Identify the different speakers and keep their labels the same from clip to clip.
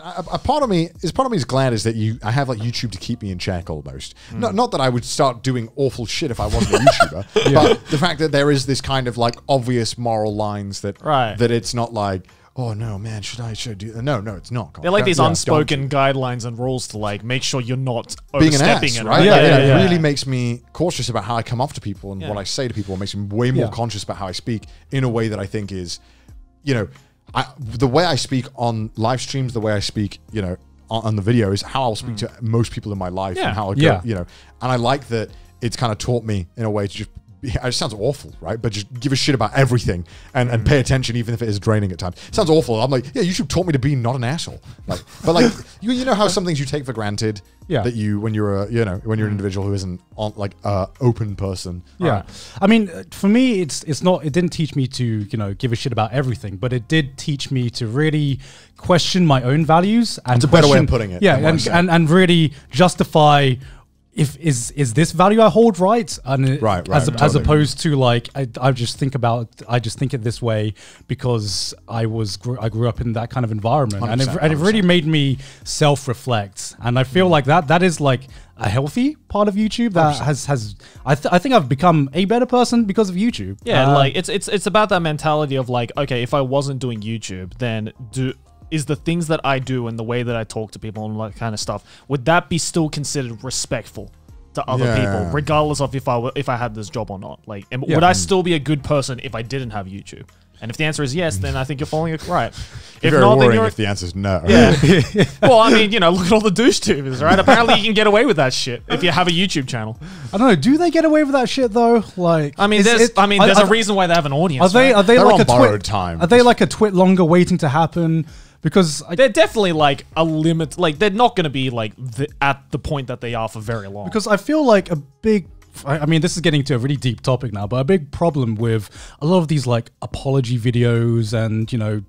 Speaker 1: A part of me is glad is that I have like YouTube to keep me in check almost. Not that I would start doing awful shit if I wasn't a YouTuber, but the fact that there is this kind of like obvious moral lines that that it's not like, oh no, man, should I do that? No, it's not.
Speaker 2: They're like these unspoken guidelines and rules to like make sure you're not
Speaker 1: being an
Speaker 2: overstepping
Speaker 1: ass,
Speaker 2: it.
Speaker 1: right?
Speaker 2: Yeah,
Speaker 1: It really makes me cautious about how I come off to people and what I say to people. It makes me way more conscious about how I speak in a way that I think is, you know, the way I speak on live streams, the way I speak, you know, on the video is how I'll speak to most people in my life and how I go, you know, and I like that it's kind of taught me in a way to just, it sounds awful, right? But just give a shit about everything and pay attention, even if it is draining at times. It sounds awful. I'm like, yeah, YouTube taught me to be not an asshole. Like, but like, you know how some things you take for granted that you, when you're when you're an individual who isn't on like open person.
Speaker 3: Yeah. I mean, for me, it's not, it didn't teach me to, you know, give a shit about everything, but it did teach me to really question my own values. And
Speaker 1: it's a better way of putting it.
Speaker 3: Yeah. And really justify, is this value I hold right? And as opposed to like I just think it this way because I grew up in that kind of environment, and it really made me self-reflect. And I feel like that is like a healthy part of YouTube that I think I've become a better person because of YouTube.
Speaker 2: Yeah, like it's about that mentality of like, okay, if I wasn't doing YouTube, then is the things that I do and the way that I talk to people and all that kind of stuff, would that be still considered respectful to other people, regardless of if I had this job or not? Like, would I still be a good person if I didn't have YouTube? And if the answer is yes, then I think you're following it right.
Speaker 1: If not, then if the answer is no.
Speaker 2: Yeah. Well, I mean, you know, look at all the douche tubers, right? Apparently, you can get away with that shit if you have a YouTube channel.
Speaker 3: I don't know. Do they get away with that shit though? Like,
Speaker 2: I mean, there's a reason why they have an audience.
Speaker 3: Are they like
Speaker 1: a borrowed time?
Speaker 3: Are they like a twit longer waiting to happen? Because
Speaker 2: they're definitely like a limit. Like, they're not going to be like at the point that they are for very long.
Speaker 3: Because I feel like a big, I mean, this is getting to a really deep topic now, but a big problem with a lot of these like apology videos and, you know,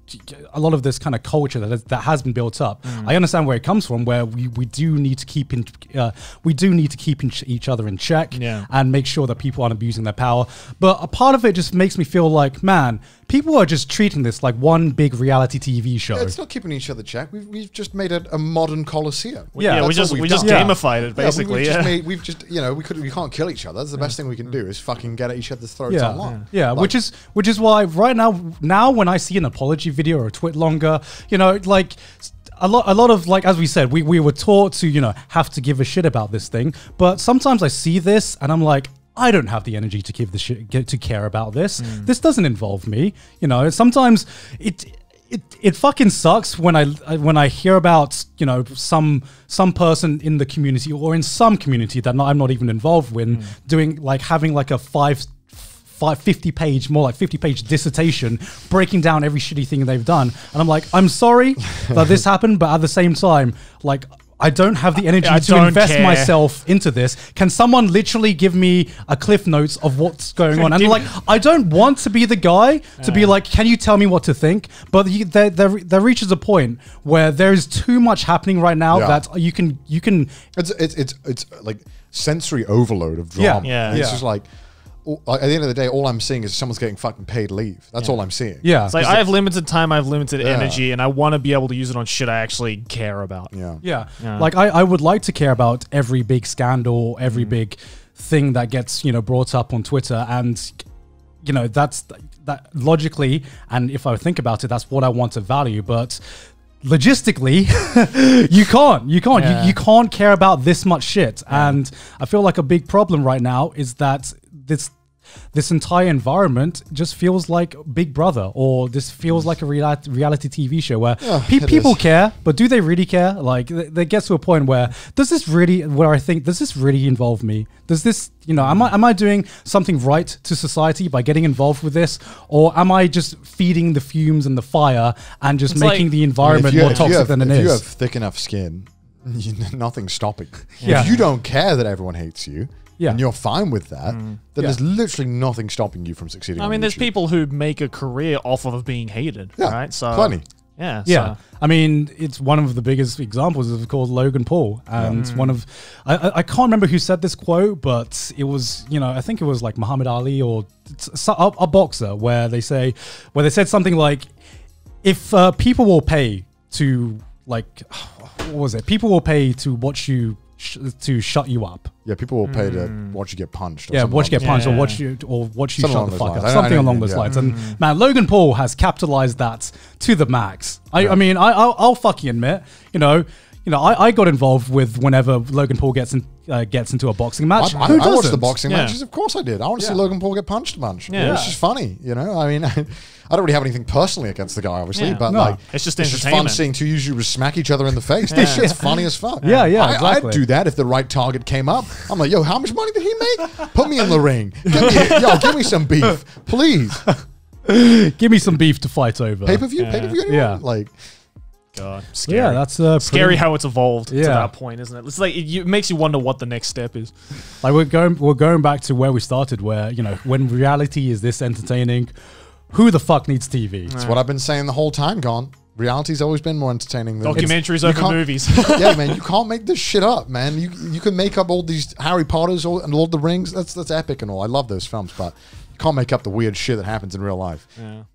Speaker 3: a lot of this kind of culture that has been built up. I understand where it comes from, where we do need to keep each other in check and make sure that people aren't abusing their power. But a part of it just makes me feel like, man, people are just treating this like one big reality TV show.
Speaker 1: Yeah, it's not keeping each other check. We've just made it a modern Coliseum.
Speaker 2: We just gamified it basically.
Speaker 1: We've just you know, we can't kill each other. That's the best thing we can do is fucking get at each other's throats online.
Speaker 3: Yeah, like, which is why right now when I see an apology video or a twit longer, you know, like a lot of, like, as we said, we were taught to, you know, have to give a shit about this thing. But sometimes I see this and I'm like, I don't have the energy to give the shit, to care about this. This doesn't involve me. You know, sometimes it fucking sucks when I hear about, you know, some person in the community or in some community that I'm not even involved with doing, like, having like a 50 page dissertation breaking down every shitty thing they've done. And I'm like, I'm sorry that this happened, but at the same time, like, I don't have the energy to invest myself into this. Can someone literally give me a cliff notes of what's going on? And like, I don't want to be the guy to be like, can you tell me what to think? But there reaches a point where there is too much happening right now that you can.
Speaker 1: It's like sensory overload of drama. It's just like, at the end of the day, all I'm seeing is someone's getting fucking paid leave. That's all I'm seeing.
Speaker 3: Yeah.
Speaker 2: It's like, I have limited time, I have limited energy, and I want to be able to use it on shit I actually care about.
Speaker 3: Yeah. Like, I would like to care about every big scandal, every big thing that gets, you know, brought up on Twitter. And, you know, that logically, and if I think about it, that's what I want to value. But logistically, you can't care about this much shit. And I feel like a big problem right now is that this entire environment just feels like Big Brother, or this feels like a reality TV show where people care, but do they really care? Like, they get to a point where does this really involve me? Does this, you know, am I doing something right to society by getting involved with this, or am I just feeding the fumes and the fire and just making the environment more toxic than it is?
Speaker 1: If you have thick enough skin, nothing's stopping. If you don't care that everyone hates you, and you're fine with that, then there's literally nothing stopping you from succeeding.
Speaker 2: I mean, there's people who make a career off of being hated, right? So
Speaker 1: plenty.
Speaker 2: Yeah.
Speaker 3: So. I mean, it's one of the biggest examples is called Logan Paul. And one of, I can't remember who said this quote, but it was, you know, I think it was like Muhammad Ali or a boxer where they said something like, if people will pay to like, what was it? People will pay to watch you to shut you up.
Speaker 1: Yeah, people will pay to watch you get punched. Or
Speaker 3: Yeah, watch you get punched,
Speaker 2: Yeah.
Speaker 3: or watch you
Speaker 1: Something
Speaker 3: shut the fuck
Speaker 1: lines.
Speaker 3: up. Something along those
Speaker 1: yeah.
Speaker 3: lines. And man, Logan Paul has capitalized that to the max. I mean, I'll fucking admit, I got involved with whenever Logan Paul gets into a boxing match.
Speaker 1: I
Speaker 3: Who
Speaker 1: watched the
Speaker 3: doesn't?
Speaker 1: boxing
Speaker 2: Yeah.
Speaker 1: matches. Of course I did. I want to see Logan Paul get punched a bunch.
Speaker 2: Yeah.
Speaker 1: It's just funny, I mean, I don't really have anything personally against the guy, obviously,
Speaker 2: Yeah.
Speaker 1: but
Speaker 3: No.
Speaker 1: like,
Speaker 2: It's just
Speaker 1: fun
Speaker 2: entertainment.
Speaker 1: seeing two YouTubers smack each other in the face. This shit's funny as fuck.
Speaker 3: Yeah, exactly.
Speaker 1: I'd do that if the right target came up. I'm like, yo, how much money did he make? Put me in the ring. Give me some beef, please.
Speaker 3: Give me some beef to fight over.
Speaker 1: Pay-per-view? Pay-per-view anyone?
Speaker 3: Yeah.
Speaker 1: Like,
Speaker 2: God, scary.
Speaker 3: Yeah, that's
Speaker 2: scary
Speaker 3: pretty-
Speaker 2: how it's evolved to
Speaker 3: Yeah.
Speaker 2: that point, isn't it? It's like it makes you wonder what the next step is.
Speaker 3: Like we're going back to where we started, where when reality is this entertaining, who the fuck needs TV?
Speaker 1: that's what I've been saying the whole time, Gone. Reality's always been more entertaining than
Speaker 2: Documentaries
Speaker 1: you
Speaker 2: over
Speaker 1: can't-
Speaker 2: movies.
Speaker 1: Yeah, man, you can't make this shit up, man. You can make up all these Harry Potters and Lord of the Rings. That's epic and all. I love those films, but you can't make up the weird shit that happens in real life.
Speaker 2: Yeah.